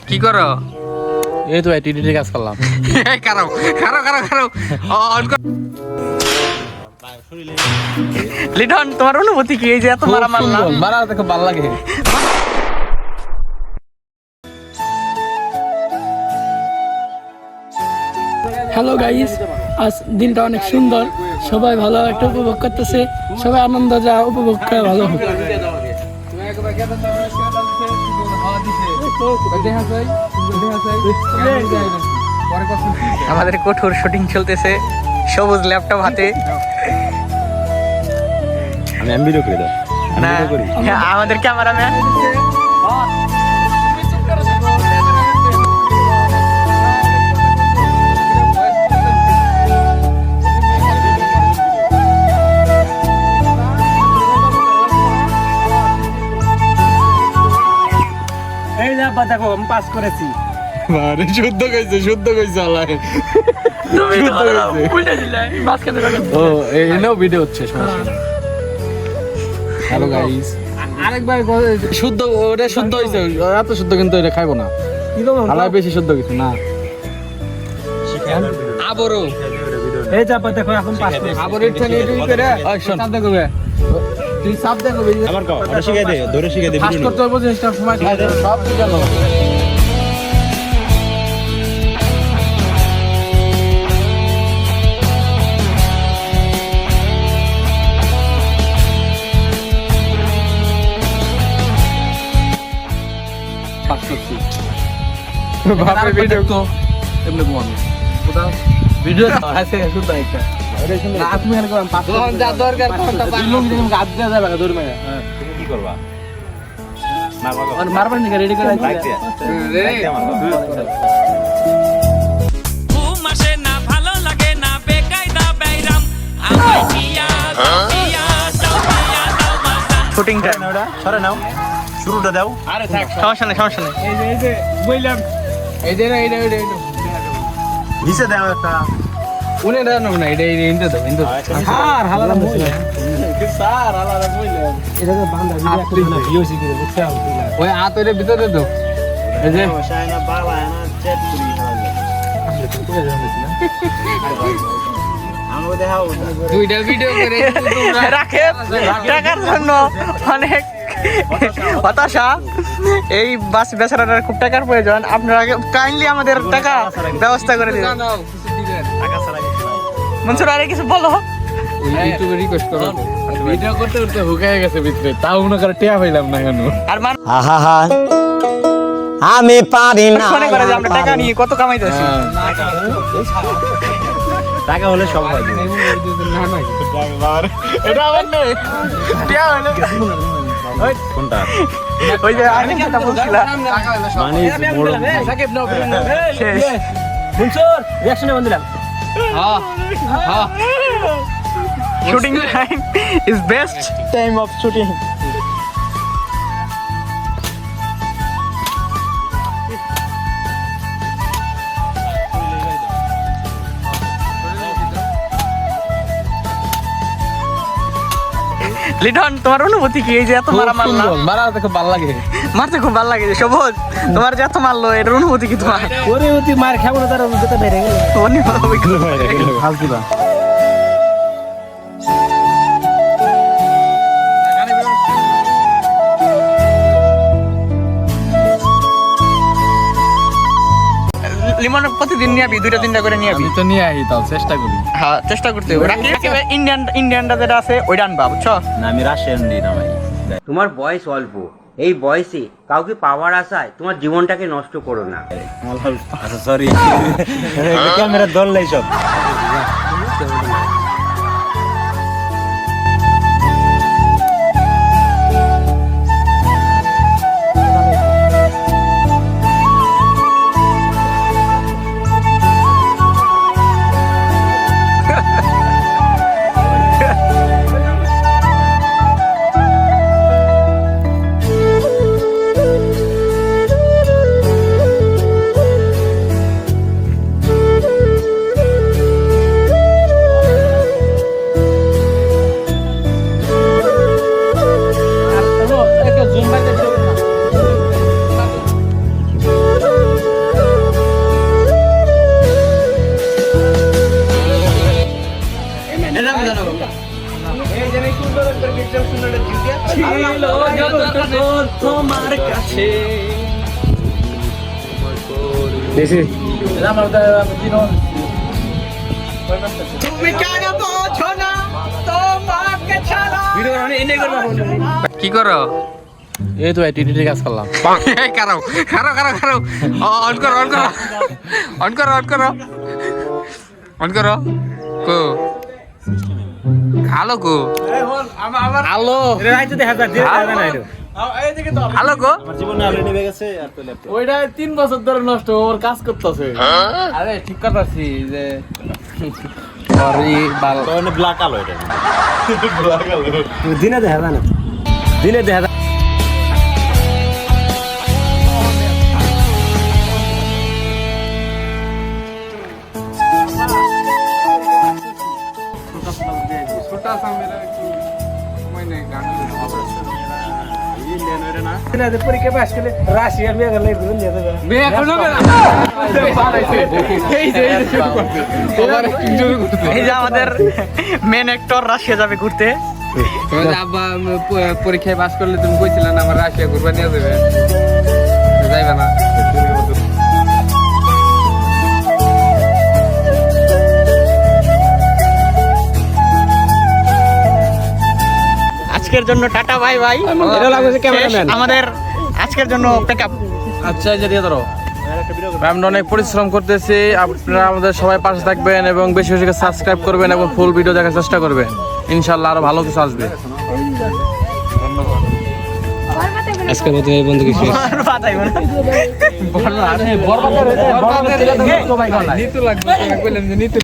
কি করো? এই তো টিডিটি কাজ করলাম। খারাপ খারাপ খারাপ খারাপ লিটন, তোমার অনুভূতি কি এই যে এত মারা মারলাম? মারা দেখো ভালো লাগে। হ্যালো গাইস, আজ দিনটা অনেক সুন্দর, সবাই ভালো একটা উপভোগ করতেছে, সবাই আনন্দ যা উপভোগ করে ভালো হোক। আমাদের কঠোর শুটিং চলতেছে, সবুজ ল্যাপটপ হাতে। আমি ভিডিও করে দাও না, আমাদের ক্যামেরাম্যান এই যে আব্বা দেখো আমি পাস করেছি। আরে শুদ্ধ কইছে আল্লাহ। তুমি উল্টা দিলে মাঝখানে রাখো। ও এই নাও ভিডিও হচ্ছে সমস্যা। হ্যালো গাইস, আরেকবার শুদ্ধ ওটা শুদ্ধ হইছে, এত শুদ্ধ কিন্তু এটা খাইবো না। কি করব? আলাই বেশি শুদ্ধ কিছু না। আবারও এই যে আব্বা দেখো এখন পাস করেছি। আবার এটা নিয়ে তুই করে অ্যাকশন সাথে করবে। তুই সাপ দেখো আমার কও ওটা শিখাই দে, ধরে শিখাই দে। ফাস্ট করতে হবে জিনিসটা সময় খাই সব ঠিক গেল। বাপরে ভিডিও তো এমনি ঘুমানো ওটা ভিডিও আছে শুধু একটা না তুমি এর করম পাস যা দরকার কোনটা দিলুম দিলুম গাদ দেয়া যাবে না দূর মেয়ে তুমি কি করবা? আর মারবার নি রেডি করে লাইক দে। ঘুম আসে না, ভালো লাগে না, বেকায়দা ব্যায়াম আমায় দিয়া দাও বাজান। শুটিংটা ওটা সরে নাও, শুরুটা দাও। আরে থাক সমস্যা নেই, সমস্যা নেই। এই যে বললাম এই যে না এটা নিচে দাও একটা। উনি না না এটা ইনতে দাও ইনতে স্যার হালালা বইলা স্যার আলাদা কইলে এটা তো বান্দা ভিডিও একটা ভিডিও শিখে বুঝতে হবে। ওই হাতের ভিতরে দাও এই যে শায়না বাবা না চেট করি আমাকে দেখাও। দুইটা ভিডিও করে রাখে টাকার জন্য অনেক হতাশা। এই বাস বেচারাটার খুব টাকার প্রয়োজন, আপনারা কাইন্ডলি আমাদের টাকা ব্যবস্থা করে দিন। টাকা ছাড়া কিছু নাই। মনসুর আরে কিছু বলো। ইউটিউবে রিকোয়েস্ট করো ভিডিও করতে করতে হুকায় গেছে ভিতরে, তাও মনে করে টিয়া পাইলাম না কেন। আর মানুষ আহা আমি পারি না মনে করে যে আমরা টাকা নিয়ে কত কামাইতেছি। টাকা হলে সব হয়। এটা আবার নেই টিয়া হইলো কোনটা? ওই যে আমি যেটা বলছিলাম মানে বড় সাকিব নাও শেষ। মনসুর রিঅ্যাকশনে বন্ধুরা হ্যাঁ হ্যাঁ shooting time is best time of shooting. Liton, তোমার অনুভূতি কি এই যে এত মারা মারলাম? মারা দেখো ভালো লাগে। মারতে খুব ভালো লাগে। সবুজ, তোমার যে এত মারলো এটার অনুভূতি কি তোমার? ওরে ওতি মার খাবো না, তার অভিজ্ঞতা বেড়ে গেল। ফালতুদা লিমন প্রতিদিন নিয়ে আবি, 2-3টা করে নিয়ে আবি। আমি তো নিয়ে আই, তাও চেষ্টা করি। হ্যাঁ, চেষ্টা করতে হবে। রাখি ইন্ডিয়ানটা যেটা আছে ওইটা আনবা, বুঝছো? না আমি রাশিয়ান দিই না ভাই। তোমার বয়স অল্প, এই বয়সে কাউকে পাওয়ার আশায় তোমার জীবনটাকে নষ্ট করো না। আচ্ছা সরি, ক্যামেরা ধরলাই সব। আছে তুমি কেন বোঝো না তোমাকে ছাড়া কি করো? এই তো টিটি কাজ করলাম। খারাপ খারাপ খারাপ খারাপ অন করো অন করো অন করো অন করো অন করো কো আলো কো আলো আলো কো জীবনে আলো নেমে গেছে আর তো ল্যাপটপ ওইটা 3 বছর ধরে নষ্ট ওর কাজ করতেছে। আরে ঠিক করতেছি যে মানে ব্ল্যাক আলো এটা দিনে দেখা যায় না দিনে দেখা যায় छोटा सा मेरा मैंने गान পরীক্ষা পাস করলে রাশিয়ার বিয়ে করলে ঘুরে যেতে হবে বিয়ে করবে না এই যে আমাদের মেন অ্যাক্টর রাশিয়া যাবে ঘুরতে। আব্বা পরীক্ষায় পাস করলে তুমি কইছিলে না আমার রাশিয়া ঘুরবা নিয়ে যাবে যাইবে না আজকের জন্য টাটা বাই বাই। আমাদের আজকের জন্য প্যাকআপ। আচ্ছা এই যে দিয়ে ধরো আমরা অনেক পরিশ্রম করতেছি আপনারা আমাদের সবাই পাশে থাকবেন এবং বেশি বেশি করে সাবস্ক্রাইব করবেন এবং ফুল ভিডিও দেখার চেষ্টা করবেন ইনশাআল্লাহ আরো ভালো কিছু আসবে আজকের মতো এই বন্ধুকে শেষ বড়